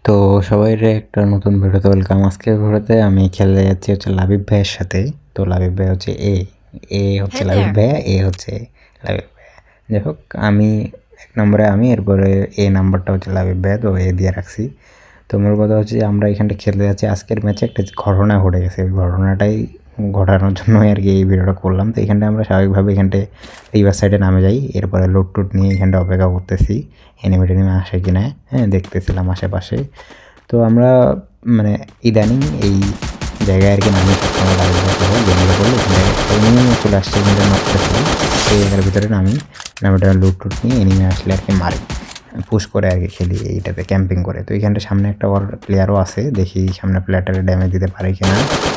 তো সবাইরে একটা নতুন ভিডিওতে ওয়েলকাম। আজকের ভিডিওতে আমি খেলতে যাচ্ছি হচ্ছে লাবিব ভাইয়ের সাথে। তো লাবিব ভাই হচ্ছে এ হচ্ছে Hey লাবিব there. ভাইয়া, এ হচ্ছে লাবিব ভাইয়া। যাই হোক, আমি ১ নম্বরে আমি, এরপরে এ নাম্বারটা হচ্ছে লাবিব ভাইয়া, তো এ দিয়ে রাখছি। তো মূল কথা হচ্ছে যে আমরা এখানটা খেলতে যাচ্ছি। আজকের ম্যাচে একটা ঘটনা ঘটে গেছে, ওই ঘটনাটাই ঘটানোর জন্যই আর কি এই ভিডিওটা করলাম। তো এখানটা আমরা স্বাভাবিকভাবে এখানটায় রিভার সাইডে নামে যাই, এরপরে লুট টুট নিয়ে এখানটা অপেক্ষা করতেছি এনিমি টেনিমি আসে কিনা। হ্যাঁ, দেখতেছিলাম আশেপাশে। তো আমরা মানে ইদানিং এই জায়গায় আর কি নামি সবসময় লাইভ গেমগুলো করলে এখানে চলে আসছে, এখানে নকতেছিলাম এই জায়গার ভিতরে নামি লুট টুট নিয়ে এনিমি আসলে আর কি মারি, পুশ করে আর কি খেলি এইটাতে ক্যাম্পিং করে। তো এইখানটা সামনে একটা ওর প্লেয়ারও আছে, দেখি সামনে প্লেয়ারটারে ড্যামেজ দিতে পারি কিনা।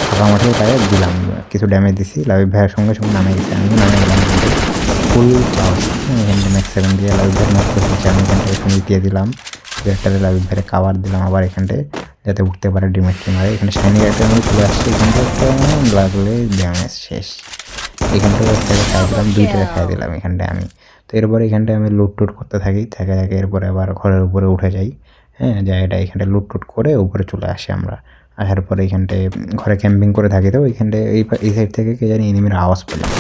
ফাঁকা মাঠে তাই দিলাম, কিছু ড্যামেজ দিছি। লাইভ ভাইয়ের সঙ্গে সঙ্গে নামে গেছি, আমি নামে গেলাম কিন্তু ফুল চার্জ। এখানটা ম্যাক্স 7 দিয়ে লাইভ ভাইয়ের নক করতেছি, আমি এখানটা এখানে দিয়ে দিলাম প্লেয়ারটারে, লাইভ ভাইয়ের কাভার দিলাম আবার এখানটায় যাতে উঠতে পারে ডিমেট মারে। এখানে শাইনি একটা আমি চলে আসছে, এখানটা একটা লাগলে ড্যামেজ শেষ। এখানটাও একটা খাই দিলাম, দুইটা খাই দিলাম এখানটায় আমি। তো এরপরে এখানটায় আমি লুট টুট করতে থাকি, থাকে এরপরে আবার ঘরের উপরে উঠে যাই। হ্যাঁ, জায়গাটা এখানটায় লুট টুট করে উপরে চলে আসি আমরা। আসার পরে এখানটায় ঘরে ক্যাম্পিং করে থাকি। তো এইখানটায় এই সাইড থেকে কে জানি এনিমির আওয়াজ পেলাম।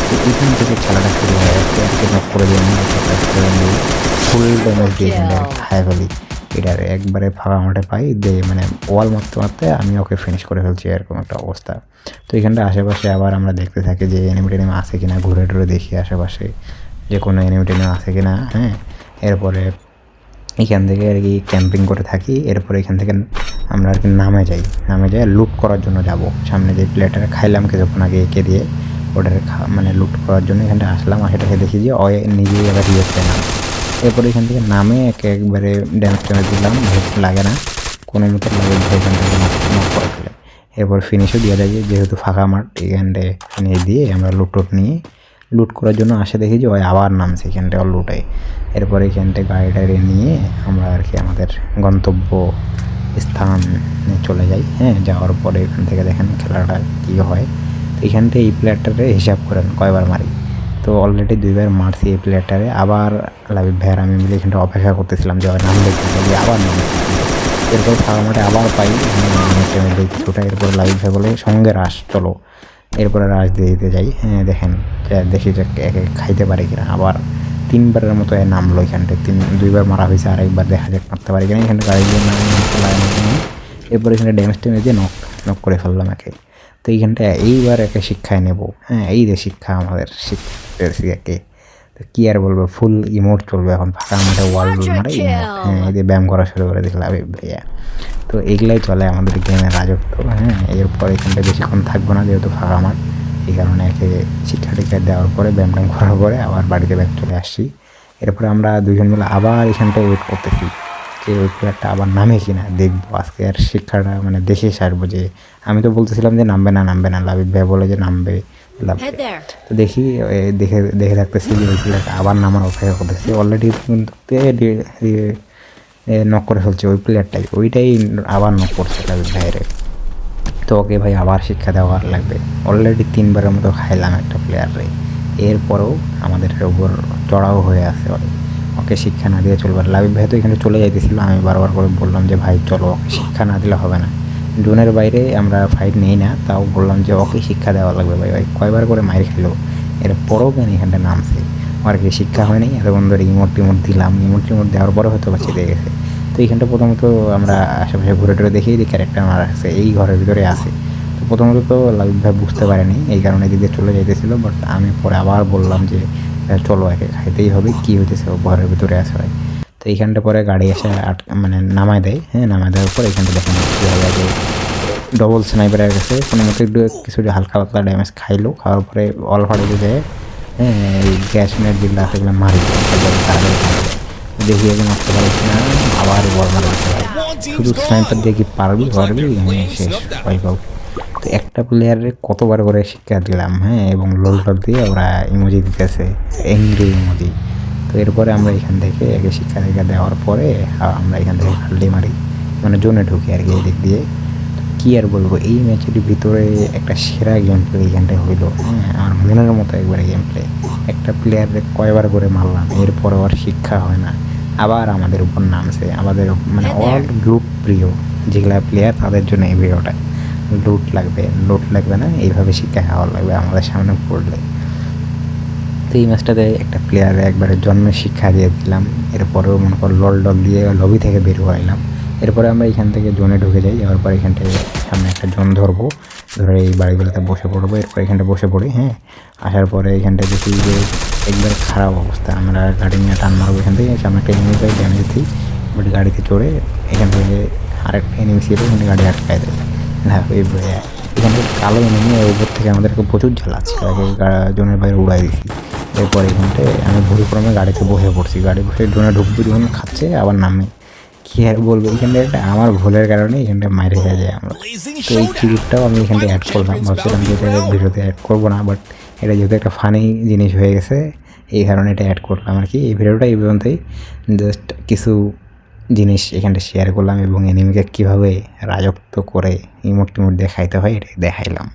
তো এইখান থেকে খেলাটা শুরু হয়, একটা নক করে দিই আমি, ফুল ড্যামেজ দিয়ে এখানটায় খায় ফেলি। এটার একবারে ফাঁকা মাঠে পাই দিয়ে মানে ওয়াল মারতে মারতে আমি ওকে ফিনিশ করে ফেলছি, এরকম একটা অবস্থা। তো এখানটা আশেপাশে আবার আমরা দেখতে থাকি যে এনিমি টেনিমি আছে কিনা, ঘুরে টুরে দেখি আশেপাশে যে কোনো এনিমি টেনিমি আছে কিনা। হ্যাঁ, এরপরে এখান থেকে আর কি ক্যাম্পিং করে থাকি। এরপরে এখান থেকে আমরা আর কি নামে যাই লুট করার জন্য যাব। সামনে যে প্লেটারে খাইলাম কিছুক্ষণ আগে একে দিয়ে, ওটার মানে লুট করার জন্য এখানটা আসলাম। সেটাকে দেখি যে ও নিজেই আবার রিয়েক্টে নাম। এরপরে এখান থেকে নামে একবারে ড্যামেজ ট্যামেজ দিলাম, লাগে না কোনো মতো, লাগে এখান থেকে নক করে ফেলে। এরপর ফিনিশও দিয়ে দেয়, যেহেতু ফাঁকা মাঠ এখানটায় ফিনিশ দিয়ে আমরা লুট নিয়ে লুট করার জন্য আসে, দেখি যে ওই আবার নামছে এখানটায় লুটাই। এরপরে এখানটায় গাড়িটাড়ি নিয়ে আমরা আর কি আমাদের গন্তব্য স্থান চলে যাই। হ্যাঁ, যাওয়ার পরে এখান থেকে দেখেন খেলাটা কী হয়। তো এখানটায় এই প্লেয়ারটারে হিসাব করেন কয়বার মারি। তো অলরেডি 2বার মারছি এই প্লেয়ারটারে। আবার লাবিব ভাইয়ের আমি মিলে এখানটা অপেক্ষা করতেছিলাম যে নামলে কিন্তু আবার নামে। এরপর ফাঁকা মাঠে আবার পাই কিছুটা। এরপর লাবিব ভাই বলে সঙ্গে রাস চলো, এরপরে রাস দিয়ে দিতে যাই। হ্যাঁ, দেখেন দেখি যে একে খাইতে পারে কিনা। আবার 3বারের মতো নামলো এখানটায়, 2বার মারা হয়েছে, আর একবার দেখা যাক মারতে পারি কিনা। এখানে গাড়ি দিয়ে নামে এরপর এখানে ড্যামেজ টেমেজ দিয়ে নক করে ফেললাম একে। তো এইখানটা এইবার একে শিক্ষায় নেব। হ্যাঁ, এই যে শিক্ষা আমাদের শিখতেছি একে। তো কী আর বলবো, ফুল ইমোট চলবে এখন, ফাঁকা মাঠে ওয়াল মারে ইমোট। হ্যাঁ, এই যে ব্যায়াম করা শুরু করে দেখলাম ভাইয়া। তো এইগুলাই চলে আমাদের গেমের রাজত্ব। হ্যাঁ, এরপর এখানটা বেশিক্ষণ থাকবো না, যেহেতু ফাঁকা মাঠ, এই কারণে একে শিক্ষা টিক্ষা দেওয়ার পরে ব্যায়াম ট্যাম করার পরে আবার বাড়িতে ব্যাক চলে আসছি। এরপরে আমরা দুজন মিলে আবার এখানটায় ওয়েট করতেছি যে ওই প্লেয়ারটা আবার নামে কিনা, দেখবো আজকে আর শিক্ষাটা মানে দেখে সারবো। যে আমি তো বলতেছিলাম যে নামবে না, লাবিব ভাই বলে যে নামবে। তো দেখি দেখে দেখে থাকতেছি যে ওই প্লেয়ারটা আবার নামার অপেক্ষা করতেছি। অলরেডি কিন্তু নক করে ফেলছে ওই প্লেয়ারটাই, ওইটাই আবার নক করছে লাবিব ভাইয়ের। তো ওকে ভাই আবার শিক্ষা দেওয়ার লাগবে। অলরেডি 3বারের মতো খাইলাম একটা প্লেয়ারে, এরপরেও আমাদের উপর চড়াও হয়ে আছে। ওকে শিক্ষা না দিয়ে চলবে। লাবিব ভাই তো এখানে চলে যাইতেছিল, আমি বারবার করে বললাম যে ভাই চলো, ওকে শিক্ষা না দিলে হবে না। জোনের বাইরে আমরা ফাইট নেই না, তাও বললাম যে ওকে শিক্ষা দেওয়া লাগবে। ভাই কয়বার করে মাইর খেলো, এরপরও কেন এখানটা নামছে। আমার কি শিক্ষা হয় নাই? এতক্ষণ ধরে ইমোট টিমোট দিলাম, ইমোট দেওয়ার পরে হয়তো বা চেতে গেছে। তো এইখানটা প্রথমত আমরা আশেপাশে ঘুরে টুরে দেখি যে ক্যারেক্টার মারা আছে এই ঘরের ভিতরে আছে। তো প্রথমত তো লাবিব ভাই বুঝতে পারেনি, এই কারণে এদিকে চলে যাইতেছিল। বাট আমি পরে আবার বললাম যে চলো, একে খাইতেই হবে, কী হইতেছে, ও ঘরের ভিতরে আছে ভাই। তো এইখানটা পরে গাড়ি এসে মানে নামায় দেয়। হ্যাঁ, নামায় দেওয়ার পর এখানটা দেখেন কীভাবে আগে ডবল স্নাইপারের কাছে কোনো মতো একটু কিছু হালকা পাতলা ড্যামেজ খাইলো, খাওয়ার পরে অল ফাড়ে যায়। হ্যাঁ, এই গ্যাস মেট যেগুলো আছে এগুলো মারি দেখি আগে মারতে পারছি না, আবার বল মারতে পারি। শুধু স্নাইপার দিয়ে কি পারবি শেষ ওয়াইপ আউট। তো একটা প্লেয়ারে কতবার করে শিক্ষা দিলাম। হ্যাঁ, এবং লোলটপ দিয়ে ওরা ইমোজি দিতেছে, এংরি ইমোজি। তো এরপরে আমরা এখান থেকে একে শিক্ষা দীক্ষা দেওয়ার পরে আমরা এখান থেকে হাল্লি মারি, মানে জোনে ঢুকি আর কি এদিক দিয়ে। কী আর বলবো, এই ম্যাচের ভিতরে একটা সেরা গেম প্লে এইখানটায় হইলো। হ্যাঁ, আমার মনের মতো একবারে গেম প্লে। একটা প্লেয়ারে কয়বার করে মারলাম, এরপরে আর শিক্ষা হয় না। আবার আমাদের উপর নামছে, আমাদের মানে অল গ্রুপ প্রিয় যেগুলা প্লেয়ার তাদের জন্য এই ভিডিওটা। লুট লাগবে না, এইভাবে শিক্ষা খাওয়া লাগবে আমাদের সামনে পড়লে। তো এই ম্যাচটাতে একটা প্লেয়ারে একবারে জন্মের শিক্ষা দিয়ে দিলাম। এরপরেও মনে কর লল দিয়ে লবি থেকে বের করাইলাম। এরপরে আমরা এখান থেকে জোনে ঢুকে যাই, যাওয়ার পর এখান থেকে সামনে একটা জোন ধরবো, ধরে এই বাড়িগুলোতে বসে পড়বো। এরপর এখানটা বসে পড়ি, হ্যাঁ। আসার পরে এখানটা দেখি যে একবার খারাপ অবস্থা, আমরা গাড়ি নিয়ে টান মারবো এখান থেকে, সামনে একটা এনিমি পাই ড্যামেজ দিই, বাট গাড়িতে চড়ে এখান থেকে আরেকটা এনিমি ছিল, এখানে গাড়ি আটকায় দেয়। হ্যাঁ এখান থেকে কালো এনিমি উপর থেকে আমাদেরকে প্রচুর জ্বালাচ্ছে, জোনের বাইরে উড়াই দিছি। এরপর এখানটায় আমি ভুলক্রমে গাড়িতে বসে পড়ছি, গাড়ি বসে জোনে ঢুকবো যখন খাচ্ছে আবার নামে, কী আর বলবো। এখানটা একটা আমার ভুলের কারণে এখানটা মাইরে হয়ে যায় আমরা। তো এই ক্লিপটাও আমি এখানটা অ্যাড করলাম, ভাবছিলাম যে এটা ভিডিওতে অ্যাড করবো না, বাট এটা যেহেতু একটা ফানি জিনিস হয়ে গেছে এই কারণে এটা অ্যাড করলাম আর কি। এই ভিডিওটা এই পর্যন্তই, জাস্ট কিছু জিনিস এখানটা শেয়ার করলাম এবং এনিমিকে কীভাবে রাজত্ব করে ইমোট টিমোট দেখাইতে হয় এটাই দেখাইলাম।